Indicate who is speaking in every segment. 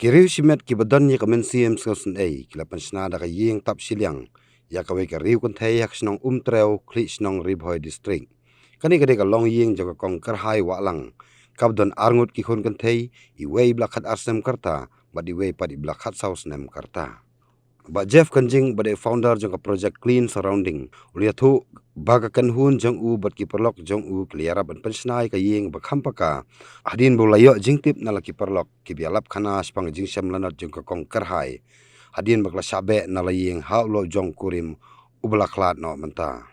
Speaker 1: Kiriu simet ki badan ya kamen CM skosen kila pensna da ka ying tap siliang ya ka we ka riu kon thai yak snong treo kli snong ribhoi district kani ka de ka long ying jaga kong kar hai wa lang kabdon arngut ki khon kon thai I wei blakhat arsem karta ba di wei pa di blakhat saus nem karta ba Jeff Kanjing ba de founder jaga project clean surrounding ulia thu baga kan hun jong u bat ki perlok jong u kliara ban pensnai ka ying ba khampaka adin bo layo jingtip nala ki perlok ki bialap khana spang jing sam lanat jong ka kong karhai adin bakla sabe nala ying haulo jong kurim ubla khlat no manta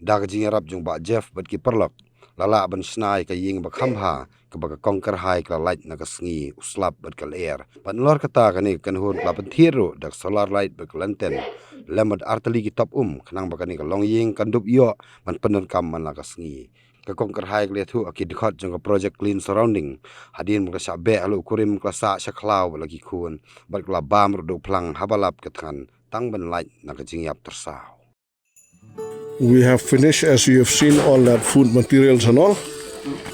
Speaker 1: daga jing rap jong ba Jeff bat ki perlok lala ban snai ka ying ba khamha ka ba kong karhai ka light na ka sngi uslap bat ka air pan lor kata kani kan hun la ban thiru dak solar light ba lanten lemad artali ki top khanang bakani ka long ying kandup yo man panon kam man la ka sngi ka kong karhai le thu aki dikhot jong ka project clean surrounding hadin mo ka sabe alu kurim ka sa klaw lagi khun bat la bam ro do plang habalap ka than tang ban light na ka jingyap tersaw.
Speaker 2: We have finished, as you have seen, all that food materials and all.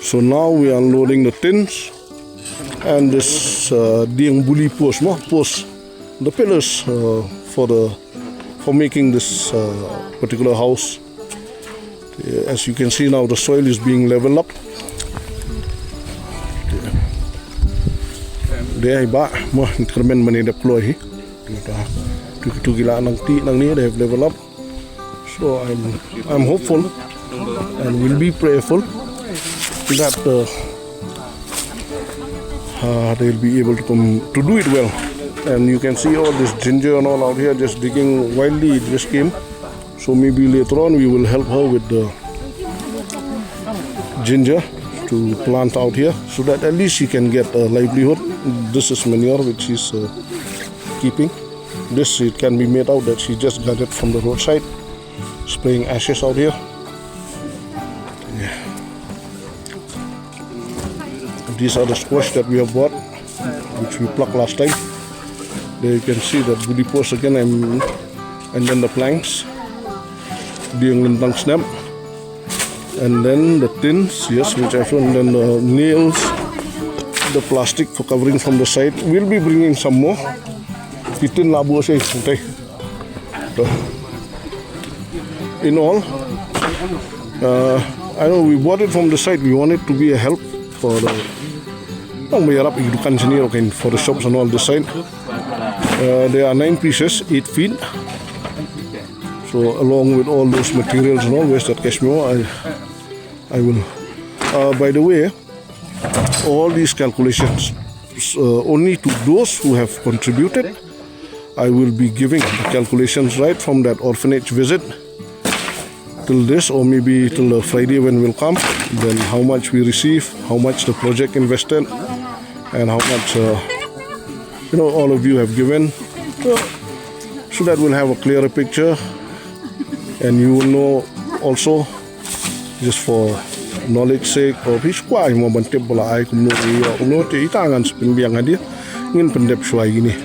Speaker 2: So now we are unloading the tins and this dieng buli post, the pillars for making this particular house. As you can see now, the soil is being leveled up. There, mo intermen mani deploy. Tu gila nang ni they have leveled up. So I'm hopeful and will be prayerful that they'll be able to do it well. And you can see all this ginger and all out here just digging wildly. It just came. So maybe later on we will help her with the ginger to plant out here so that at least she can get a livelihood. This is manure which she's keeping. This it can be made out that she just got it from the roadside. Spraying ashes out here. Yeah. These are the squash that we have bought, which we plucked last time. There you can see that budi post again, and then the planks, dieng lentang snap, and then the tins, yes, which I've shown, and then the nails, the plastic for covering from the side. We'll be bringing some more. Itin labu say, okay. In all, I know we bought it from the site. We want it to be a help for the for the shops and all this side. There are 9 pieces, 8 feet. So along with all those materials and all, where's that cashmere? I will. By the way, all these calculations only to those who have contributed. I will be giving the calculations right from that orphanage visit till this, or maybe till Friday when we'll come, then how much we receive, how much the project invested, and how much all of you have given, so that we'll have a clearer picture, and you will know also, just for knowledge sake, or piskwai mo bantip bola ay kumno ti itangan spinbiang hadir ngin pendep suai gini.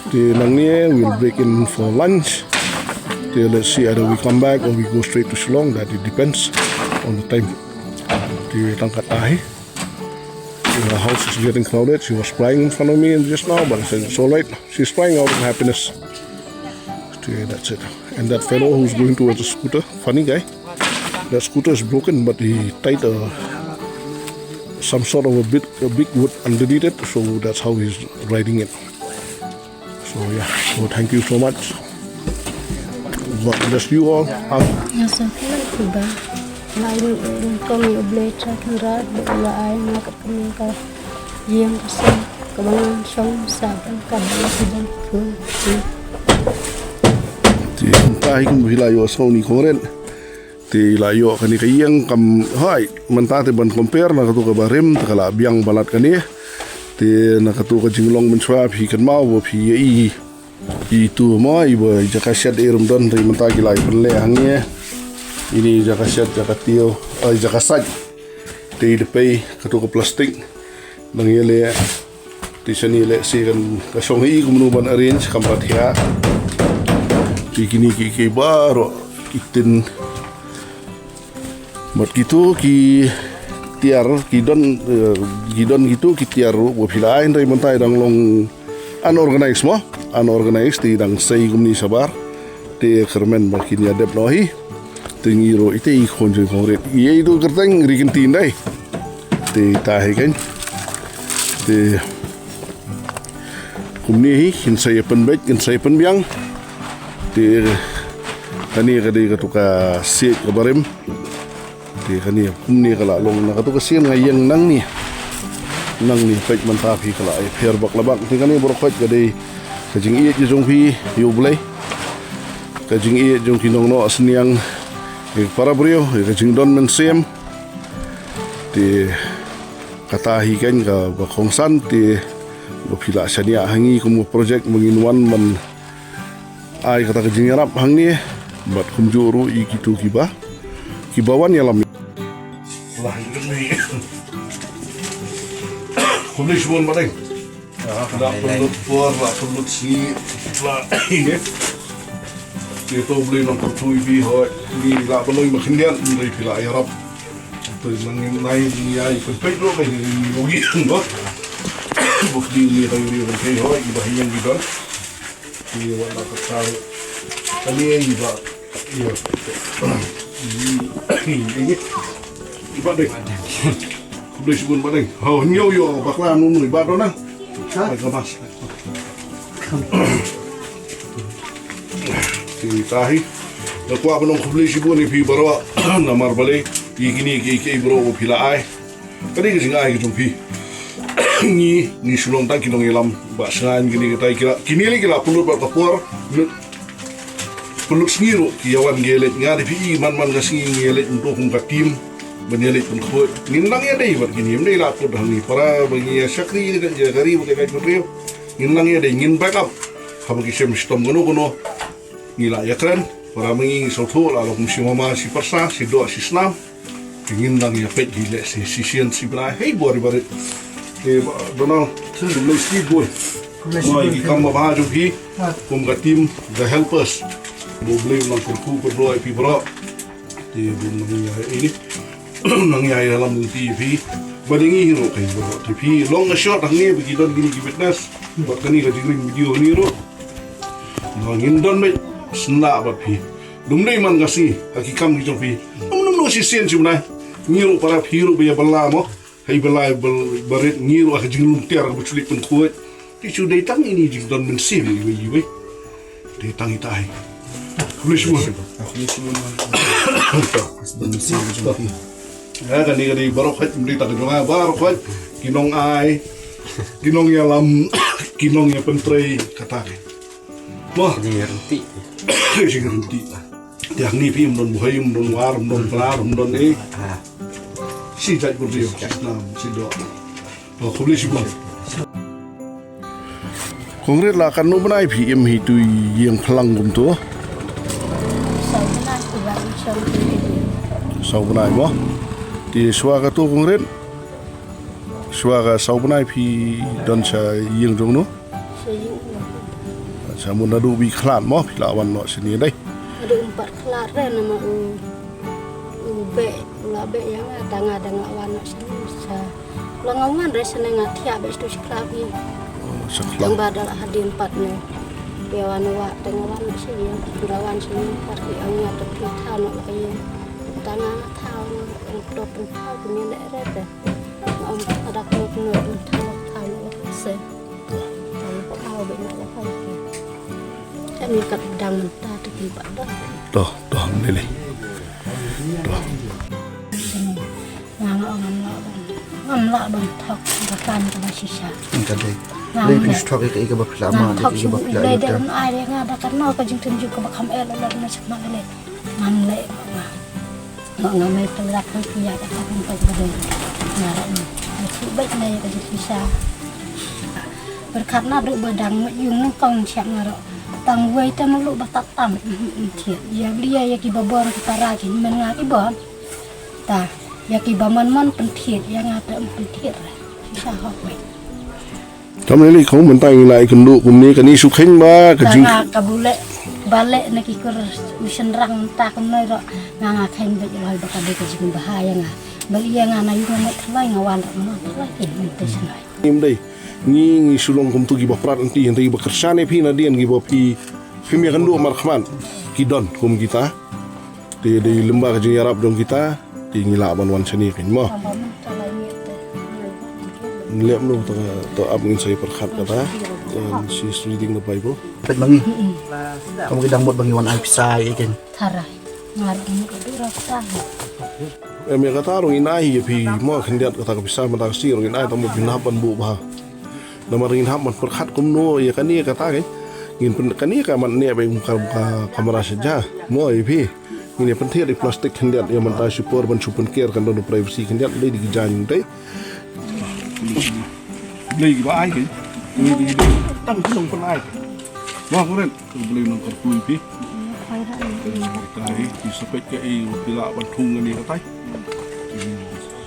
Speaker 2: Ti nang ni we'll break in for lunch. Let's see either we come back or we go straight to Shillong. That it depends on the time. The Tangkat Tahi. The house is getting crowded. She was crying in front of me just now, but I said it's all right. She's crying out of happiness. That's it. And that fellow who's going towards the scooter, funny guy. That scooter is broken, but he tied some sort of a big wood underneath it, so that's how he's riding it. So yeah, so thank you so much. God bless you all.
Speaker 3: Yes, ba? Lain kami oblet sa kirat ba ay nakapin ka yang kasi kabangan song sa kabila sidan ko.
Speaker 2: Ti tahi kum hilayo so ni koren. Ti layo kani kayang kam hai mentate ban compare na katu ka barem takala biang balat kani. Ti nakatu ka jinglong menswa phi kan mau phi itu mo ibu jakasyat irum don ri mentagi lai perle hangi ini jakasyat jakatio jakasaj ti depai katu ke plastik nang yele ti sani le si kan kasong hi kumnu ban arrange kampat ya ti kini ki baro itin mat gitu ki kitiar gidon gitu kitiar wapilain dari mentai dang long unorganized ti dang sei gumni sabar te kermen makin ya dep nohi tingiro ite I konjoi kongret ye itu kerteng rikin tindai te tahi kan te gumni hi kin sei penbek kin sei penbiang te kani kadi katuka siet kabarim te kani gumni kala long na katuka sian ngayeng nang ni pek mantapi kala ai pher bak labak te kani borokot kadi kajing iet jong pi yublai kajing iet jong kinong no asniang para brio kajing don men sem te katahi kan ka bakongsan te bapila sania hangi kumu project menginuan man ai kata kajing yarap hangi bat kumjuru I gitu kibawan ya lam lah ini kulis bon badeng da perlut por la perlut si la ini itu beli nomor 2 bi ho ni la beloi makindian dari pila yarap tu nang nai ni ai perfect lo kai ni logi no bukti ni kai kai ho I bahian gidon ni wala kasal kali ai ba iya ini iba deh kulis bon badeng ho nyo yo bakla nunu iba do nang mas tahi nakwa banong kubli sibu ni pi baro namar bale igini ke bro pila ai kadi ke singa ai jong pi ni sulong ta kinong ilam ba sangan gini kita kini lagi la pulut ba kapur pulut sngiro ki yawan gelet ngari pi man gasing gelet untuk kung katim menyelit pun khot nindang ya dei bat gini mdei la put hangi para bagi sakri dan jagari bukai kai putrio nindang ya dei ngin backup habagi sem stom gono ngila ya keren para mengi soto la kum si mama si persa si do si snam ingin lang ya pet gile si sien si bra hey bori bari donal tu lo ski boy moi ki kam ba ju pi kum ga tim the helpers bo blame lang ku bro pi bro ti bun nang ya ini nang ya dalam TV badingi hero kai bro TV long shot hangi bagi don gini ki fitness buat kani ga jingring video ni ro ngin don me sna ba pi dumdei man gasi hakikam gi jopi no si sen jumna ngiro para hero be bala mo hay bala barit ngiro ak jinglum ter ba chulik pun kuat ti chu dei tang ini jing don men si bi we dei tang itai kulis mo ya kan ni barokhat mri ta jonga barokhat kinong ai kinong ya lam kinong ya pentrei kata wah
Speaker 4: Ini renti.
Speaker 2: Sigaranti. Tiang ni pi don buhay don war don plar don si jat burdio nam si do. Oh kubli si bon. Kongret la kan no banai pi em hi tu yang plang gum tu. Sau banai mo. Di suara tu kongret. Suara sau banai pi don sa yang jong no. Samun adu bi klan mo pilawan no sini dai.
Speaker 3: Ada 4 kelar nama be yang ada wan sini sa. Langawan resane ngatia be itu seklabi. Yang badal hadin 4 ne. Ya wan wa tengah wan sini rawan sini parti angnya tepi tano lagi. Tangan tahu untuk tahu punya daerah. Om ada kena tahu se. Tahu benar apa lagi. Kami kat dang mentah tepi badan.
Speaker 2: Doh lele. Doh.
Speaker 3: Ngamla bang thok bakan ka sisa.
Speaker 4: Ingka deh. Deh pis thok ke ika baklama deh ika baklama.
Speaker 3: Deh deh ai deh ngada kan no ka jing tunjuk ka bakam el la na sakma le. Man le. Ngamai pelak ka ya ka kan ka bade. Ngara ni. Su baik na ya ka sisa. Berkat na bro badang yung kong siap ngaro. Tang wei ta lu batat tam thiet ya blia ya ki babor kita ragi men nga ki bon ta ya ki baman man pen thiet ya nga ta pen thiet sa hok wei
Speaker 2: Tam lele kau mentai lai kendu kumni kani sukheng ba ka jing.
Speaker 3: Nga ka bule bale na ki kur usen rang ta kam noi ro nga khain ba joi ba ka de ka jing bahaya nga beli yang anak juga nak terlai ngawan tak mana terlai ini tersenai.
Speaker 2: Im dai ni sulong kum tu gi baprat nanti yang tadi bekersane pi na dian gi bopi fimi kandu markhman kidon kum kita di lembah jeung yarab dong kita di ngila ban wan sani kin mo nglem no to up ngin saya perkhat kata and she's reading the Bible.
Speaker 4: Pet bangi. Kamu gedang buat bangi wan ai pisai kan.
Speaker 3: Tarai ngarep ni kedua tak.
Speaker 2: Eme kata rong inai pi mo khendiat kata ka pisai mata sir rong inai tamu binapan bu bah. Namaringin haman perkhat kum no ya kan ni kata kan. Ngin pen kan ni ka man ne ba buka kamera saja. Mo pi ini penting di plastik khendiat ya mata super ban super care kan do privacy khendiat le di gijan dai. Beli ba ai ke? Ini di tang kulong pen ai. Wah keren, beli nang kartu pi. Kai di sepet ke ai bila bantung ni katai.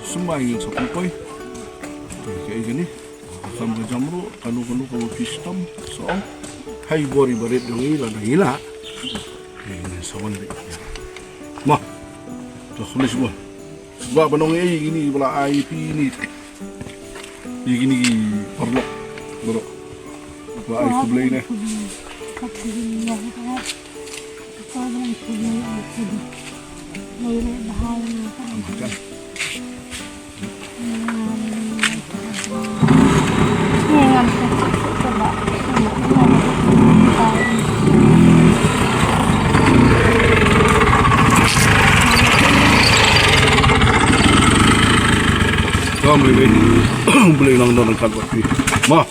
Speaker 2: Semua yang sepoi. Kayak gini. Sampai jamru kanu kamu pistam so. Hai bori baret dong ila dah ila. Ini sawan dek. Mah. Dah boleh semua. Sebab banong ai gini bela ai pi ni. Gini perlu bro. Apa ai kubelai ni? Kau beli nang nang kat kopi. Mah.